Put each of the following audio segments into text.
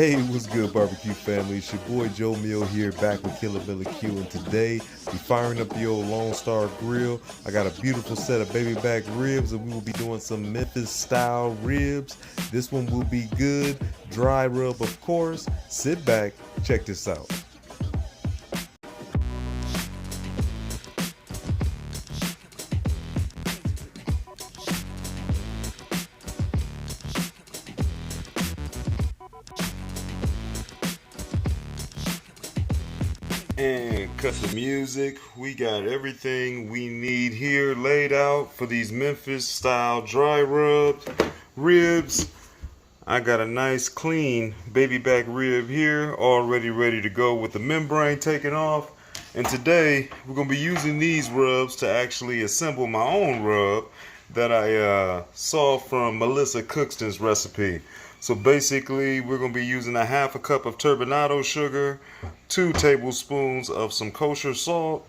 Hey, what's good, barbecue family? It's your boy Joe Mill here, back with Killer Billy Q, and today we firing up the old Lone Star Grill. I got a beautiful set of baby back ribs, and we will be doing some Memphis-style ribs. This one will be good, dry rub, of course. Sit back, check this out. And cut the music. We got everything we need here laid out for these Memphis style dry ribs. I got a nice clean baby back rib here, already ready to go with the membrane taken off. And today we're gonna be using these rubs to actually assemble my own rub that I saw from Melissa Cookston's recipe. So basically, we're going to be using a half a cup of turbinado sugar, 2 tablespoons of some kosher salt,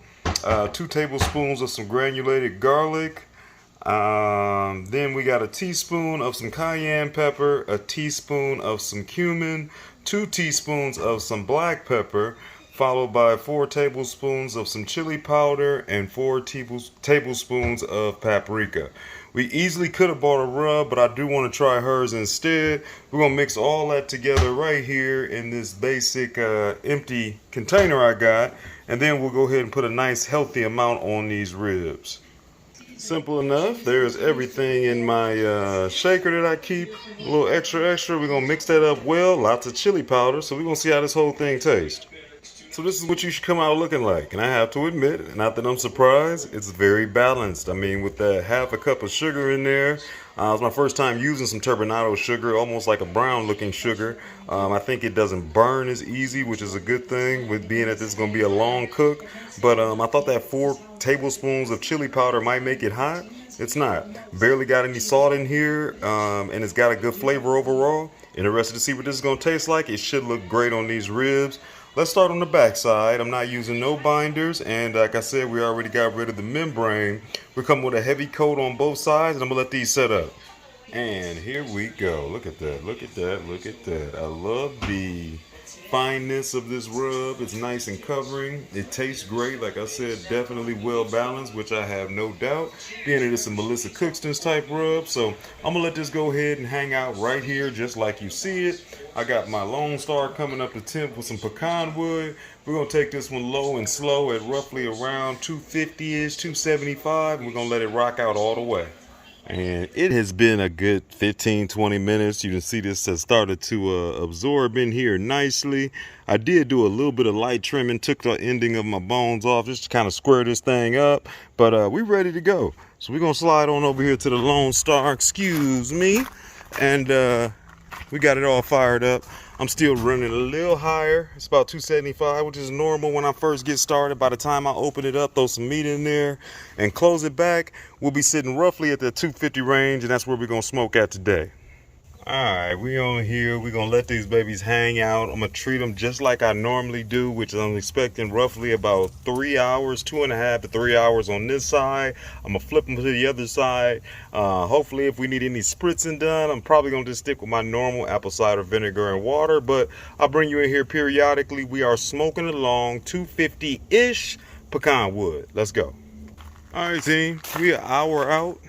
2 tablespoons of some granulated garlic. Then we got a teaspoon of some cayenne pepper, a teaspoon of some cumin, 2 teaspoons of some black pepper, followed by 4 tablespoons of some chili powder and 4 tablespoons of paprika. We easily could have bought a rub, but I do want to try hers instead. We're going to mix all that together right here in this basic empty container I got. And then we'll go ahead and put a nice healthy amount on these ribs. Simple enough. There's everything in my shaker that I keep. A little extra. We're going to mix that up well. Lots of chili powder. So we're going to see how this whole thing tastes. So this is what you should come out looking like. And I have to admit, not that I'm surprised, it's very balanced. I mean, with that half a cup of sugar in there, it was my first time using some turbinado sugar, almost like a brown looking sugar. I think it doesn't burn as easy, which is a good thing with being that this is going to be a long cook. But I thought that 4 tablespoons of chili powder might make it hot. It's not. Barely got any salt in here, and it's got a good flavor overall. Interested to see what this is going to taste like. It should look great on these ribs. Let's start on the back side. I'm not using no binders, and like I said, we already got rid of the membrane. We're coming with a heavy coat on both sides, and I'm gonna let these set up. And here we go. Look at that, look at that, look at that. I love the fineness of this rub. It's nice and covering. It tastes great. Like I said, definitely well balanced, which I have no doubt. Being it is a Melissa Cookston's type rub. So I'm gonna let this go ahead and hang out right here just like you see it. I got my Lone Star coming up to temp with some Pecan Wood. We're gonna take this one low and slow at roughly around 250-ish, 275, and we're gonna let it rock out all the way. And it has been a good 15-20 minutes. You can see this has started to absorb in here nicely. I did do a little bit of light trimming, took the ending of my bones off just to kind of square this thing up. But we're ready to go. So we're going to slide on over here to the Lone Star, excuse me. And we got it all fired up. I'm still running a little higher. It's about 275, which is normal when I first get started. By the time I open it up, throw some meat in there and close it back, we'll be sitting roughly at the 250 range, and that's where we're gonna smoke at today. All right, we on here. We're gonna let these babies hang out. I'm gonna treat them just like I normally do, which I'm expecting roughly about 3 hours, 2.5 to 3 hours on this side. I'm gonna flip them to the other side. Hopefully, if we need any spritzing done, I'm probably gonna just stick with my normal apple cider vinegar and water, but I'll bring you in here periodically. We are smoking along 250-ish Pecan Wood. Let's go. All right, team, we an hour out.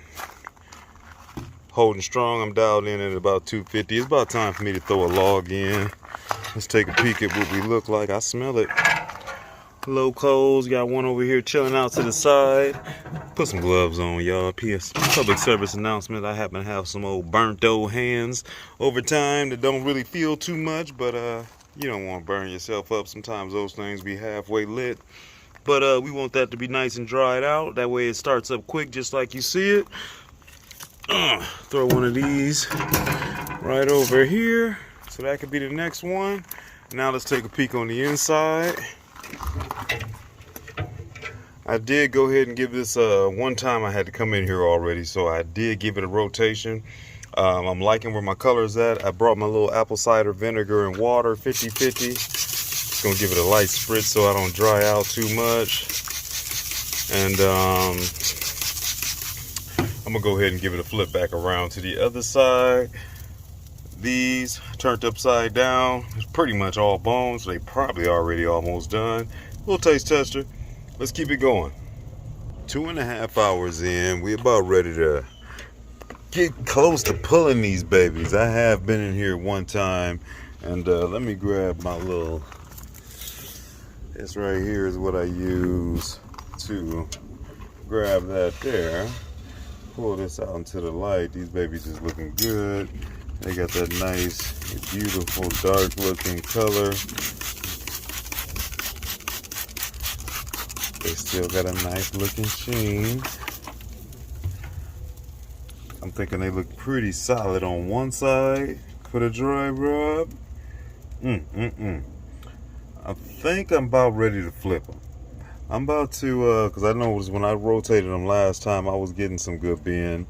Holding strong. I'm dialed in at about 250. It's about time for me to throw a log in. Let's take a peek at what we look like. I smell it. Low coals. Got one over here chilling out to the side. Put some gloves on, y'all. PS public service announcement. I happen to have some old burnt old hands over time that don't really feel too much, but you don't want to burn yourself up. Sometimes those things be halfway lit. But we want that to be nice and dried out. That way it starts up quick just like you see it. Throw one of these right over here, so that could be the next one. Now let's take a peek on the inside. I did go ahead and give this one time. I had to come in here already, so I did give it a rotation. I'm liking where my color's at. I brought my little apple cider vinegar and water, 50-50. Just gonna give it a light spritz so I don't dry out too much. And I'm gonna go ahead and give it a flip back around to the other side. These turned upside down. It's pretty much all bones. So they probably already almost done. Little taste tester. Let's keep it going. 2.5 hours in. We're about ready to get close to pulling these babies. I have been in here one time, and let me grab my little. This right here is what I use to grab that there. Pull this out into the light. These babies is looking good. They got that nice, beautiful, dark looking color. They still got a nice looking sheen. I'm thinking they look pretty solid on one side for the dry rub. I think I'm about ready to flip them. I'm about to, because I know when I rotated them last time, I was getting some good bend.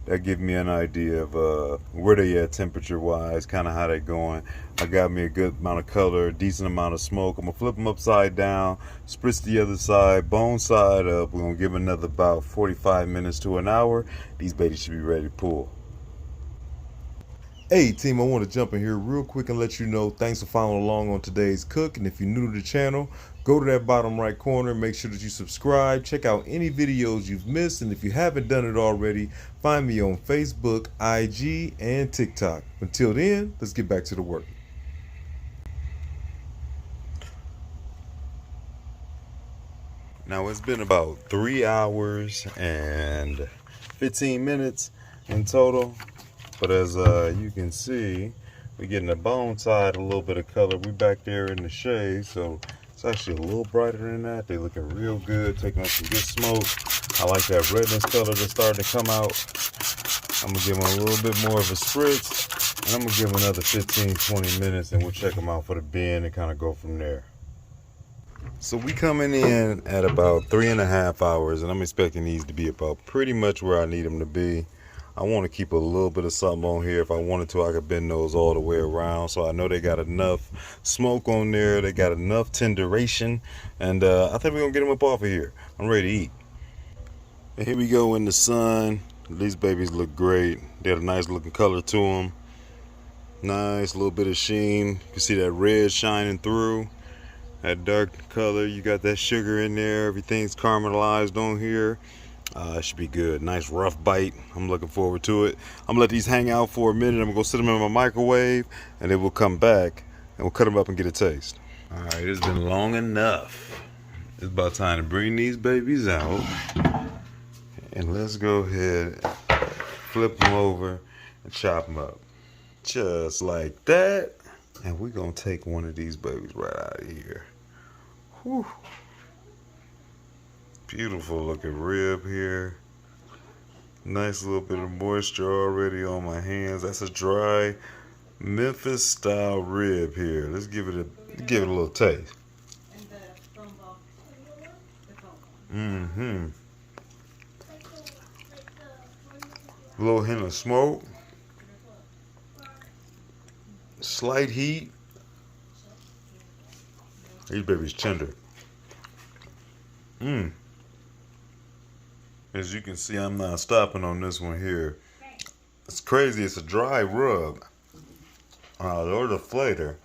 That gives me an idea of where they at temperature-wise, kind of how they going. I got me a good amount of color, a decent amount of smoke. I'm going to flip them upside down, spritz the other side, bone side up. We're going to give another about 45 minutes to an hour. These babies should be ready to pull. Hey team, I want to jump in here real quick and let you know thanks for following along on today's cook. And if you're new to the channel, go to that bottom right corner, make sure that you subscribe, check out any videos you've missed, and if you haven't done it already, find me on Facebook, IG, and TikTok. Until then, let's get back to the work. Now it's been about 3 hours and 15 minutes in total. But as you can see, we're getting the bone side a little bit of color. We back there in the shade, so it's actually a little brighter than that. They looking real good, taking up some good smoke. I like that redness color that's starting to come out. I'm gonna give them a little bit more of a spritz, and I'm gonna give them another 15-20 minutes, and we'll check them out for the bend and kind of go from there. So we coming in at about 3.5 hours, and I'm expecting these to be about pretty much where I need them to be. I want to keep a little bit of something on here. If I wanted to, I could bend those all the way around. So I know they got enough smoke on there. They got enough tenderation. And I think we're going to get them up off of here. I'm ready to eat. And here we go in the sun. These babies look great. They got a nice looking color to them. Nice little bit of sheen. You can see that red shining through. That dark color. You got that sugar in there. Everything's caramelized on here. It should be good. Nice rough bite. I'm looking forward to it. I'm gonna let these hang out for a minute. I'm gonna go sit them in my microwave, and then we'll come back and we'll cut them up and get a taste. All right, it's been long enough. It's about time to bring these babies out, and let's go ahead, flip them over, and chop them up, just like that. And we're gonna take one of these babies right out of here. Whew. Beautiful looking rib here. Nice little bit of moisture already on my hands. That's a dry Memphis-style rib here. Let's give it a little taste. A little hint of smoke. Slight heat. These babies tender. As you can see, I'm not stopping on this one here. It's crazy. It's a dry rub. Love the flavor.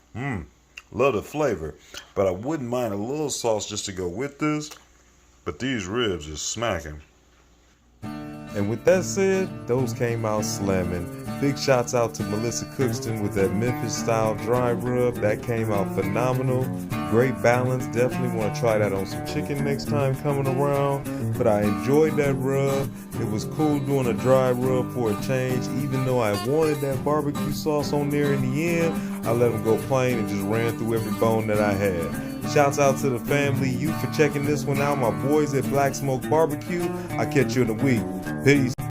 Love the flavor. But I wouldn't mind a little sauce just to go with this. But these ribs are smacking. And with that said, those came out slamming. Big shouts out to Melissa Cookston with that Memphis-style dry rub. That came out phenomenal. Great balance. Definitely want to try that on some chicken next time coming around. But I enjoyed that rub. It was cool doing a dry rub for a change. Even though I wanted that barbecue sauce on there in the end, I let them go plain and just ran through every bone that I had. Shouts out to the family, you for checking this one out. My boys at Black Smoke Barbecue. I'll catch you in a week. Peace.